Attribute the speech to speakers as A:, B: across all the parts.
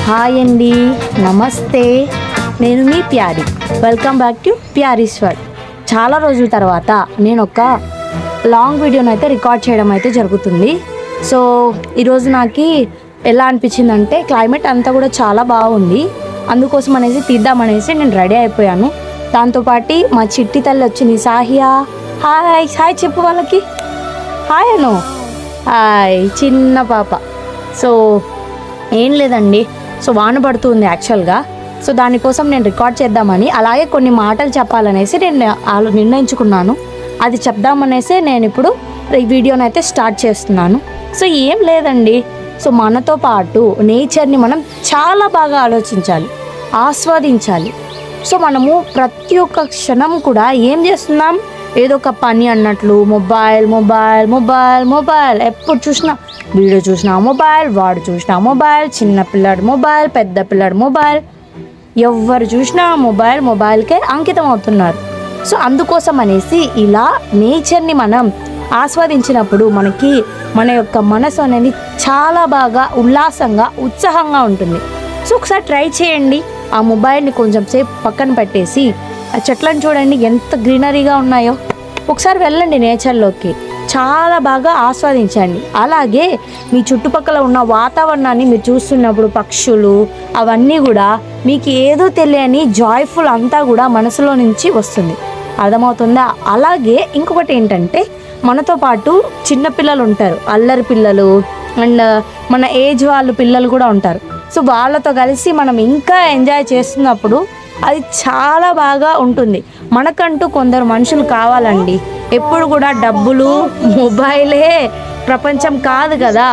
A: Hi అండి, నమస్తే. నేను మీ Pyari. Welcome back to Pyari's world. చాలా రోజుల తర్వాత నేను ఒక లాంగ్ వీడియోని అయితే రికార్డ్ చేయడం అయితే జరుగుతుంది. సో ఈరోజు నాకు ఎలా అనిపించిందంటే క్లైమేట్ అంతా కూడా చాలా బాగుంది. అందుకోసం అనేసి తీద్దామనేసి నేను రెడీ అయిపోయాను. దాంతోపాటు మా చిట్టి తల్లి వచ్చింది, సాహియా. హాయ్ హాయ్ చెప్పు వాళ్ళకి. హాయ్ అను. హాయ్ చిన్న పాప. సో ఏం లేదండి, సో వాన పడుతుంది యాక్చువల్గా. సో దానికోసం నేను రికార్డ్ చేద్దామని, అలాగే కొన్ని మాటలు చెప్పాలనేసి నేను నిర్ణయించుకున్నాను. అది చెప్దామనేసి నేను ఇప్పుడు ఈ వీడియోని అయితే స్టార్ట్ చేస్తున్నాను. సో ఏం లేదండి, సో మనతో పాటు నేచర్ని మనం చాలా బాగా ఆలోచించాలి, ఆస్వాదించాలి. సో మనము ప్రతి ఒక్క క్షణం కూడా ఏం చేస్తున్నాం, ఏదో ఒక పని అన్నట్లు మొబైల్ మొబైల్ మొబైల్ మొబైల్, ఎప్పుడు చూసినా వీడియో చూసినా మొబైల్, వాడు చూసినా మొబైల్, చిన్న పిల్లాడు మొబైల్, పెద్ద పిల్లాడు మొబైల్, ఎవరు చూసినా మొబైల్ మొబైల్కే అంకితం అవుతున్నారు. సో అందుకోసం అనేసి ఇలా నేచర్ని మనం ఆస్వాదించినప్పుడు మనకి మన యొక్క మనసు అనేది చాలా బాగా ఉల్లాసంగా ఉత్సాహంగా ఉంటుంది. సో ఒకసారి ట్రై చేయండి. ఆ మొబైల్ని కొంచెం సేపు పక్కన పెట్టేసి ఆ చెట్లను చూడండి ఎంత గ్రీనరీగా ఉన్నాయో. ఒకసారి వెళ్ళండి నేచర్లోకి, చాలా బాగా ఆస్వాదించండి. అలాగే మీ చుట్టుపక్కల ఉన్న వాతావరణాన్ని మీరు చూస్తున్నప్పుడు పక్షులు అవన్నీ కూడా మీకు ఏదో తెలియని జాయ్ఫుల్ అంతా కూడా మనసులో నుంచి వస్తుంది. అర్థమవుతుందా? అలాగే ఇంకొకటి ఏంటంటే మనతో పాటు చిన్నపిల్లలు ఉంటారు, అల్లరి పిల్లలు అండ్ మన ఏజ్ వాళ్ళు పిల్లలు కూడా ఉంటారు. సో వాళ్ళతో కలిసి మనం ఇంకా ఎంజాయ్ చేస్తున్నప్పుడు అది చాలా బాగా ఉంటుంది. మనకంటూ కొందరు మనుషులు కావాలండి. ఎప్పుడు కూడా డబ్బులు మొబైలే ప్రపంచం కాదు కదా.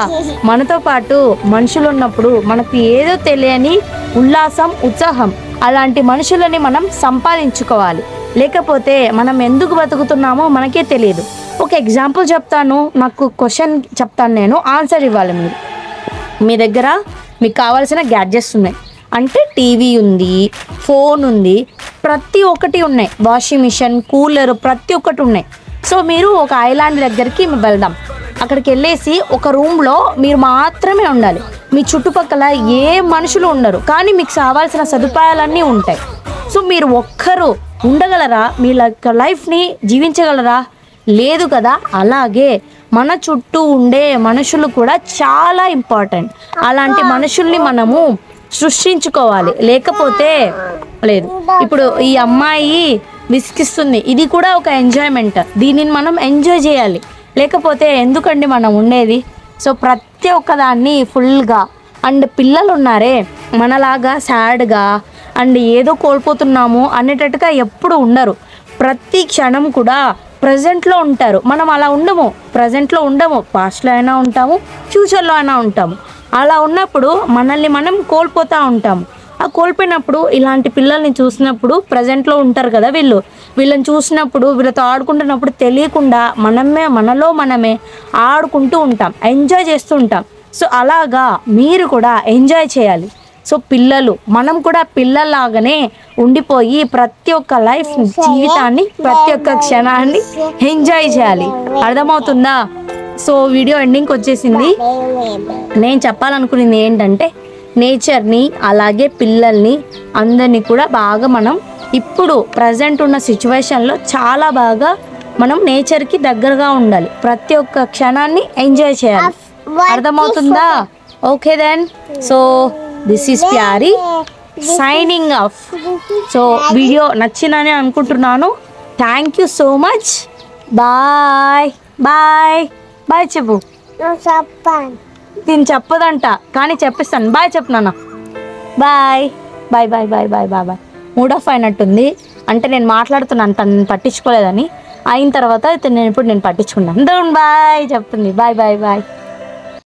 A: మనతో పాటు మనుషులు ఉన్నప్పుడు మనకు ఏదో తెలియని ఉల్లాసం, ఉత్సాహం, అలాంటి మనుషులని మనం సంపాదించుకోవాలి. లేకపోతే మనం ఎందుకు బతుకుతున్నామో మనకే తెలియదు. ఒక ఎగ్జాంపుల్ చెప్తాను, నాకు క్వశ్చన్ చెప్తాను, నేను ఆన్సర్ ఇవ్వాలి. మీ దగ్గర మీకు కావాల్సిన గ్యాడ్జెట్స్ ఉన్నాయి అంటే టీవీ ఉంది, ఫోన్ ఉంది, ప్రతి ఒక్కటి ఉన్నాయి, వాషింగ్ మిషన్, కూలర్, ప్రతి ఒక్కటి ఉన్నాయి. సో మీరు ఒక ఐలాండ్ దగ్గరికి వెళ్దాం. అక్కడికి వెళ్ళేసి ఒక రూమ్లో మీరు మాత్రమే ఉండాలి. మీ చుట్టుపక్కల ఏ మనుషులు ఉండరు, కానీ మీకు కావాల్సిన సదుపాయాలన్నీ ఉంటాయి. సో మీరు ఒక్కరు ఉండగలరా? మీ లైఫ్ని జీవించగలరా? లేదు కదా. అలాగే మన చుట్టూ ఉండే మనుషులు కూడా చాలా ఇంపార్టెంట్. అలాంటి మనుషుల్ని మనము సృష్టించుకోవాలి, లేకపోతే లేదు. ఇప్పుడు ఈ అమ్మాయి విసిగిస్తుంది, ఇది కూడా ఒక ఎంజాయ్మెంట్. దీనిని మనం ఎంజాయ్ చేయాలి, లేకపోతే ఎందుకండి మనం ఉండేది. సో ప్రతి ఒక్కదాన్ని ఫుల్గా. అండ్ పిల్లలు ఉన్నారే మనలాగా సాడ్గా అండ్ ఏదో కోల్పోతున్నాము అనేటట్టుగా ఎప్పుడు ఉండరు. ప్రతి క్షణం కూడా ప్రజెంట్లో ఉంటారు. మనం అలా ఉండము, ప్రజెంట్లో ఉండము, పాస్ట్లో అయినా ఉంటాము, ఫ్యూచర్లో అయినా ఉంటాము. అలా ఉన్నప్పుడు మనల్ని మనం కోల్పోతూ ఉంటాము. ఆ కోల్పోయినప్పుడు ఇలాంటి పిల్లల్ని చూసినప్పుడు ప్రజెంట్లో ఉంటారు కదా వీళ్ళని చూసినప్పుడు, వీళ్ళతో ఆడుకుంటున్నప్పుడు తెలియకుండా మనలో మనమే ఆడుకుంటూ ఉంటాం, ఎంజాయ్ చేస్తూ ఉంటాం. సో అలాగా మీరు కూడా ఎంజాయ్ చేయాలి. సో పిల్లలు, మనం కూడా పిల్లల్లాగానే ఉండిపోయి ప్రతి ఒక్క లైఫ్ జీవితాన్ని, ప్రతి ఒక్క క్షణాన్ని ఎంజాయ్ చేయాలి. అర్థమవుతుందా? సో వీడియో ఎండింగ్కి వచ్చేసింది. నేను చెప్పాలనుకునేది ఏంటంటే నేచర్ని, అలాగే పిల్లల్ని, అందరినీ కూడా బాగా మనం ఇప్పుడు ప్రజెంట్ ఉన్న సిచ్యువేషన్లో చాలా బాగా మనం నేచర్కి దగ్గరగా ఉండాలి. ప్రతి ఒక్క క్షణాన్ని ఎంజాయ్ చేయాలి. అర్థమవుతుందా? Okay then. So this is Pyari signing off. So video నచ్చిందని అనుకుంటున్నాను. Thank you so much. Bye bye bye చెప్పు. నేను చెప్పదంట కానీ చెప్పిస్తాను. బాయ్ చెప్పు నాన్న. Bye bye bye bye bye bye bye. Mood off అయినట్టుంది, అంటే నేను మాట్లాడుతున్నాను, తను పట్టించుకోలేదని. అయిన తర్వాత అయితే నేను పట్టించుకున్నాను. బాయ్ చెప్తుంది. Bye bye bye.